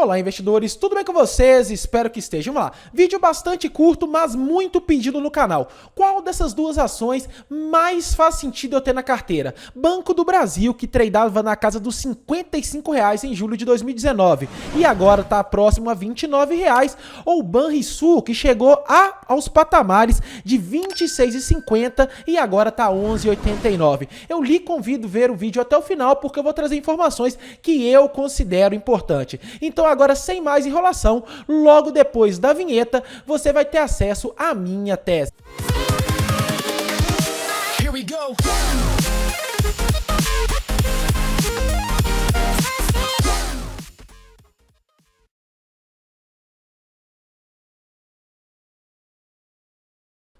Olá, investidores, tudo bem com vocês? Espero que estejam lá. Vídeo bastante curto, mas muito pedido no canal. Qual dessas duas ações mais faz sentido eu ter na carteira? Banco do Brasil, que tradeava na casa dos R$55 em julho de 2019 e agora está próximo a R$29, ou Banrisul, que chegou aos patamares de R$26,50 e agora está R$11,89. Eu lhe convido a ver o vídeo até o final, porque eu vou trazer informações que eu considero importante. Então agora, sem mais enrolação, logo depois da vinheta, você vai ter acesso à minha tese. Here we go.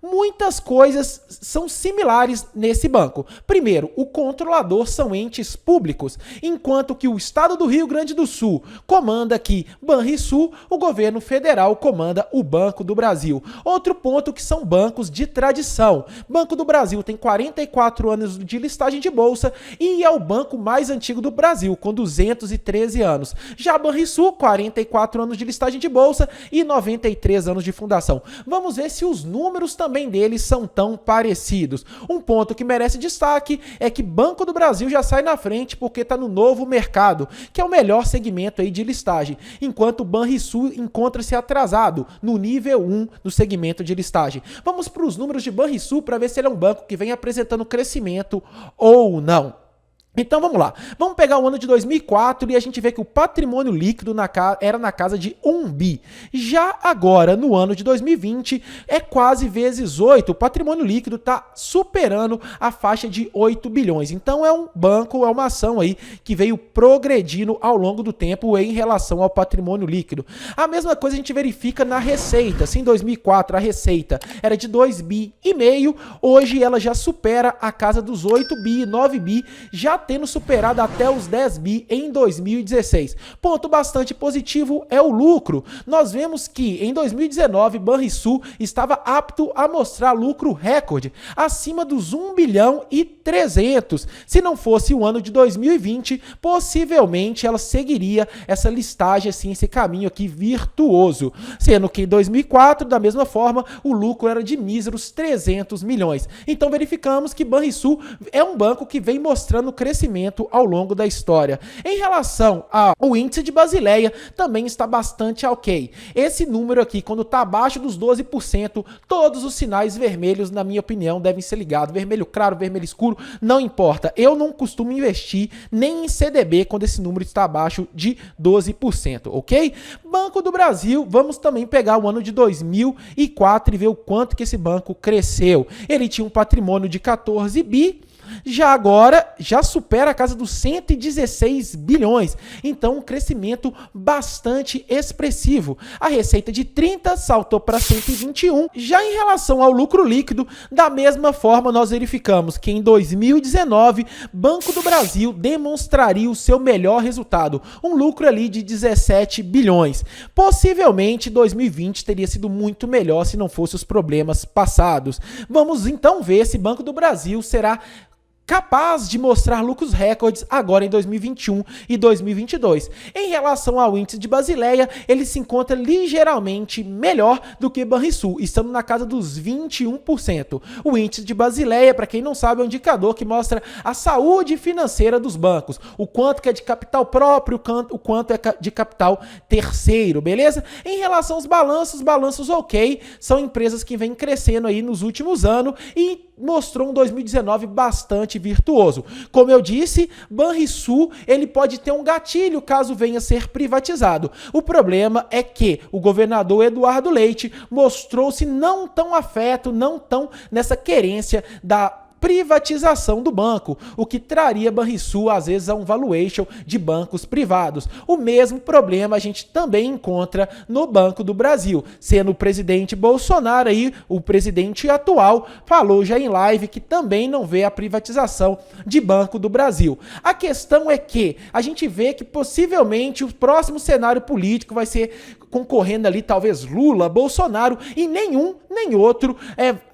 Muitas coisas são similares nesse banco. Primeiro, o controlador são entes públicos, enquanto que o estado do Rio Grande do Sul comanda aqui Banrisul, o governo federal comanda o Banco do Brasil. Outro ponto que são bancos de tradição. Banco do Brasil tem 44 anos de listagem de bolsa e é o banco mais antigo do Brasil, com 213 anos. Já Banrisul, 44 anos de listagem de bolsa e 93 anos de fundação. Vamos ver se os números também deles são tão parecidos. Um ponto que merece destaque é que Banco do Brasil já sai na frente porque está no novo mercado, que é o melhor segmento aí de listagem, enquanto o Banrisul encontra-se atrasado no nível 1 do segmento de listagem. Vamos para os números de Banrisul para ver se ele é um banco que vem apresentando crescimento ou não. Então vamos lá, vamos pegar o ano de 2004 e a gente vê que o patrimônio líquido era na casa de 1 bi. Já agora, no ano de 2020, é quase vezes 8. O patrimônio líquido está superando a faixa de 8 bilhões. Então é um banco, é uma ação aí que veio progredindo ao longo do tempo em relação ao patrimônio líquido. A mesma coisa a gente verifica na receita. Se em 2004 a receita era de 2 bi e meio, hoje ela já supera a casa dos 8 bi, 9 bi, já tendo superado até os 10 bi em 2016. Ponto bastante positivo é o lucro. Nós vemos que em 2019 Banrisul estava apto a mostrar lucro recorde, acima dos 1 bilhão e 300. Se não fosse o ano de 2020, possivelmente ela seguiria essa listagem, assim, esse caminho aqui virtuoso. Sendo que em 2004, da mesma forma, o lucro era de míseros 300 milhões. Então verificamos que Banrisul é um banco que vem mostrando crescimento ao longo da história. Em relação ao índice de Basileia, também está bastante ok. Esse número aqui, quando está abaixo dos 12%, todos os sinais vermelhos, na minha opinião, devem ser ligados. Vermelho claro, vermelho escuro, não importa. Eu não costumo investir nem em CDB quando esse número está abaixo de 12%, ok? Banco do Brasil, vamos também pegar o ano de 2004 e ver o quanto que esse banco cresceu. Ele tinha um patrimônio de 14 bi, já agora já supera a casa dos 116 bilhões, então um crescimento bastante expressivo. A receita de 30 saltou para 121. Já em relação ao lucro líquido, da mesma forma nós verificamos que em 2019 Banco do Brasil demonstraria o seu melhor resultado, um lucro ali de 17 bilhões. Possivelmente 2020 teria sido muito melhor se não fosse os problemas passados. Vamos então ver se Banco do Brasil será capaz de mostrar lucros recordes agora em 2021 e 2022. Em relação ao índice de Basileia, ele se encontra ligeiramente melhor do que Banrisul, estando na casa dos 21%. O índice de Basileia, para quem não sabe, é um indicador que mostra a saúde financeira dos bancos, o quanto que é de capital próprio, o quanto é de capital terceiro, beleza? Em relação aos balanços ok, são empresas que vêm crescendo aí nos últimos anos e mostrou um 2019 bastante virtuoso. Como eu disse, Banrisul, ele pode ter um gatilho caso venha a ser privatizado. O problema é que o governador Eduardo Leite mostrou-se não tão afeto, não tão nessa querência da privatização do banco, o que traria Banrisul às vezes a um valuation de bancos privados. O mesmo problema a gente também encontra no Banco do Brasil, sendo o presidente Bolsonaro aí, o presidente atual, falou já em live que também não vê a privatização de Banco do Brasil. A questão é que a gente vê que possivelmente o próximo cenário político vai ser concorrendo ali talvez Lula, Bolsonaro, e nenhum nem outro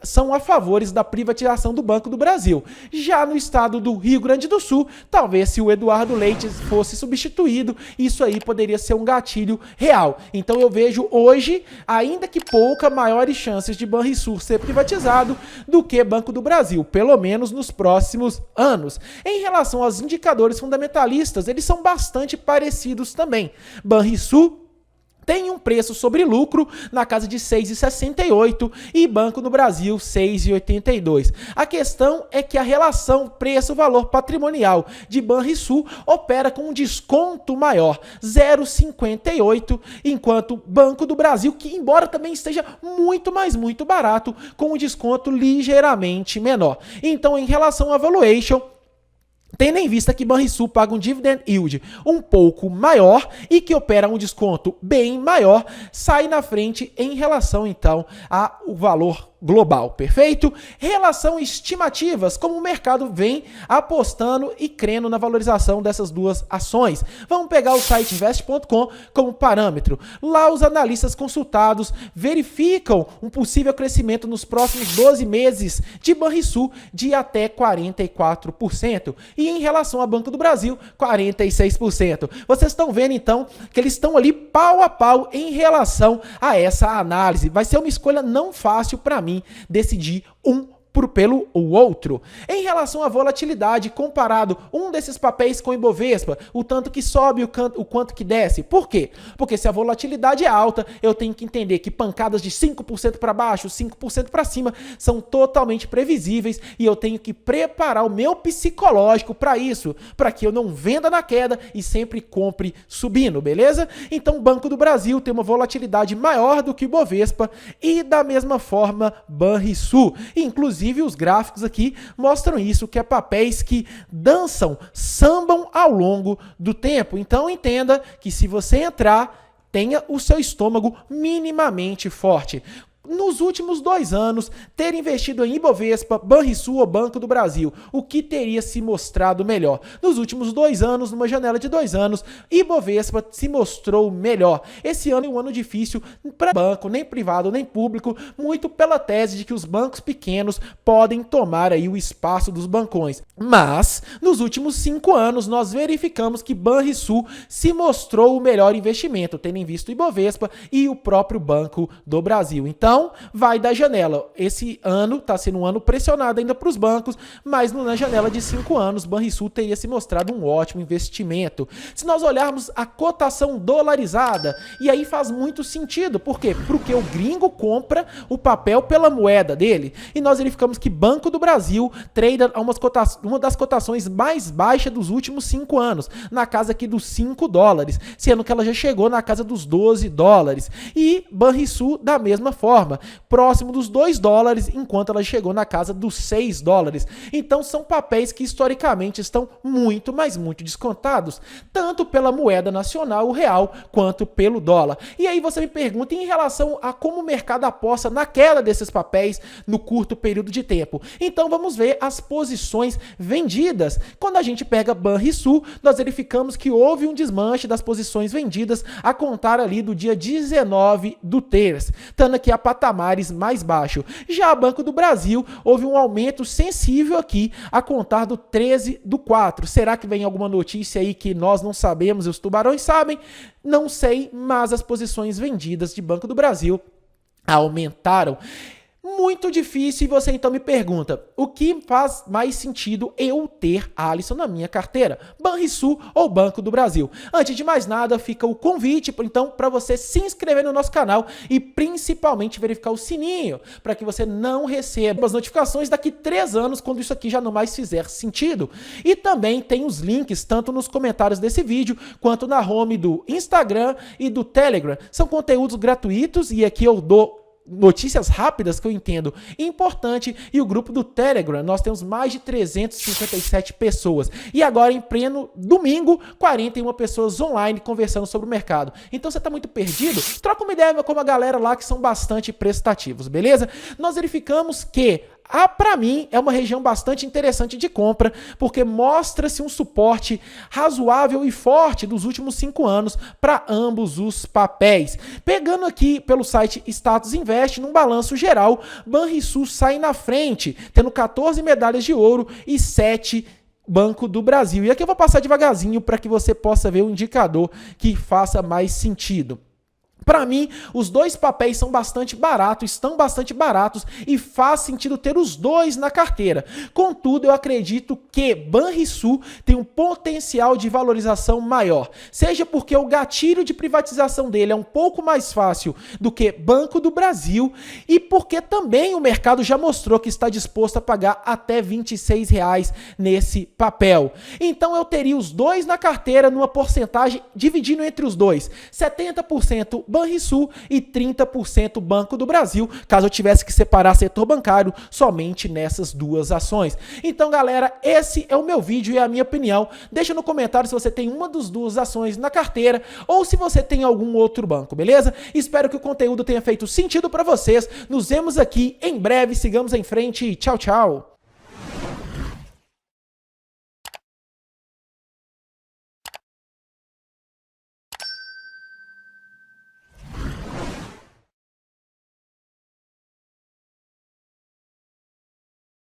são a favores da privatização do Banco do do Brasil. Já no estado do Rio Grande do Sul, talvez se o Eduardo Leite fosse substituído, isso aí poderia ser um gatilho real. Então eu vejo hoje, ainda que pouca, maiores chances de Banrisul ser privatizado do que Banco do Brasil, pelo menos nos próximos anos. Em relação aos indicadores fundamentalistas, eles são bastante parecidos também. Banrisul tem um preço sobre lucro na casa de 6,68 e Banco do Brasil 6,82. A questão é que a relação preço-valor patrimonial de Banrisul opera com um desconto maior, 0,58, enquanto Banco do Brasil, que embora também esteja muito, mas muito barato, com um desconto ligeiramente menor. Então, em relação à valuation, tendo em vista que Banrisul paga um dividend yield um pouco maior e que opera um desconto bem maior, sai na frente em relação, então, ao valor global, perfeito? Relação estimativas, como o mercado vem apostando e crendo na valorização dessas duas ações. Vamos pegar o site invest.com como parâmetro. Lá os analistas consultados verificam um possível crescimento nos próximos 12 meses de Banrisul de até 44%. E em relação ao Banco do Brasil, 46%. Vocês estão vendo, então, que eles estão ali pau a pau em relação a essa análise. Vai ser uma escolha não fácil para mim decidir pelo outro. Em relação à volatilidade, comparado um desses papéis com o Ibovespa, o tanto que sobe, o quanto que desce. Por quê? Porque se a volatilidade é alta, eu tenho que entender que pancadas de 5% para baixo, 5% para cima são totalmente previsíveis e eu tenho que preparar o meu psicológico para isso, para que eu não venda na queda e sempre compre subindo, beleza? Então, Banco do Brasil tem uma volatilidade maior do que o Ibovespa e da mesma forma Banrisul. Inclusive, os gráficos aqui mostram isso, que é papéis que dançam, sambam ao longo do tempo. Então entenda que se você entrar, tenha o seu estômago minimamente forte. Nos últimos 2 anos, ter investido em Ibovespa, Banrisul ou Banco do Brasil, o que teria se mostrado melhor? Nos últimos 2 anos, numa janela de 2 anos, Ibovespa se mostrou melhor. Esse ano é um ano difícil para banco, nem privado, nem público, muito pela tese de que os bancos pequenos podem tomar aí o espaço dos bancões. Mas, nos últimos 5 anos, nós verificamos que Banrisul se mostrou o melhor investimento, tendo em vista o Ibovespa e o próprio Banco do Brasil. Então, vai da janela. Esse ano está sendo um ano pressionado ainda para os bancos, mas na janela de 5 anos, Banrisul teria se mostrado um ótimo investimento. Se nós olharmos a cotação dolarizada, e aí faz muito sentido. Por quê? Porque o gringo compra o papel pela moeda dele. E nós verificamos que Banco do Brasil trada a uma das cotações mais baixas dos últimos 5 anos, na casa aqui dos $5, sendo que ela já chegou na casa dos $12. E Banrisul da mesma forma, próximo dos $2, enquanto ela chegou na casa dos $6. Então são papéis que historicamente estão muito, mas muito descontados, tanto pela moeda nacional, o real, quanto pelo dólar. E aí você me pergunta em relação a como o mercado aposta na queda desses papéis no curto período de tempo. Então vamos ver as posições vendidas. Quando a gente pega Banrisul, nós verificamos que houve um desmanche das posições vendidas a contar ali do dia 19 do terço, estando aqui a patamares mais baixos. Já Banco do Brasil, houve um aumento sensível aqui a contar do 13 do 4. Será que vem alguma notícia aí que nós não sabemos e os tubarões sabem? Não sei, mas as posições vendidas de Banco do Brasil aumentaram. Muito difícil, e você então me pergunta, o que faz mais sentido eu ter Alisson na minha carteira? Banrisul ou Banco do Brasil? Antes de mais nada, fica o convite, então, para você se inscrever no nosso canal e principalmente verificar o sininho, para que você não receba as notificações daqui 3 anos, quando isso aqui já não mais fizer sentido. E também tem os links, tanto nos comentários desse vídeo, quanto na home do Instagram e do Telegram. São conteúdos gratuitos e aqui eu dou notícias rápidas que eu entendo importante, e o grupo do Telegram, nós temos mais de 357 pessoas, e agora em pleno domingo, 41 pessoas online conversando sobre o mercado. Então você está muito perdido? Troca uma ideia com a galera lá que são bastante prestativos, beleza? Nós verificamos que Para mim, é uma região bastante interessante de compra, porque mostra-se um suporte razoável e forte dos últimos 5 anos para ambos os papéis. Pegando aqui pelo site Status Invest, num balanço geral, Banrisul sai na frente, tendo 14 medalhas de ouro e 7 Banco do Brasil. E aqui eu vou passar devagarzinho para que você possa ver o indicador que faça mais sentido. Para mim, os dois papéis são bastante baratos, estão bastante baratos e faz sentido ter os dois na carteira. Contudo, eu acredito que Banrisul tem um potencial de valorização maior, seja porque o gatilho de privatização dele é um pouco mais fácil do que Banco do Brasil e porque também o mercado já mostrou que está disposto a pagar até R$ 26 nesse papel. Então eu teria os dois na carteira numa porcentagem dividindo entre os dois, 70% Banrisul e 30% Banco do Brasil, caso eu tivesse que separar setor bancário somente nessas duas ações. Então, galera, esse é o meu vídeo e a minha opinião. Deixa no comentário se você tem uma das duas ações na carteira ou se você tem algum outro banco, beleza? Espero que o conteúdo tenha feito sentido para vocês. Nos vemos aqui em breve, sigamos em frente e tchau, tchau!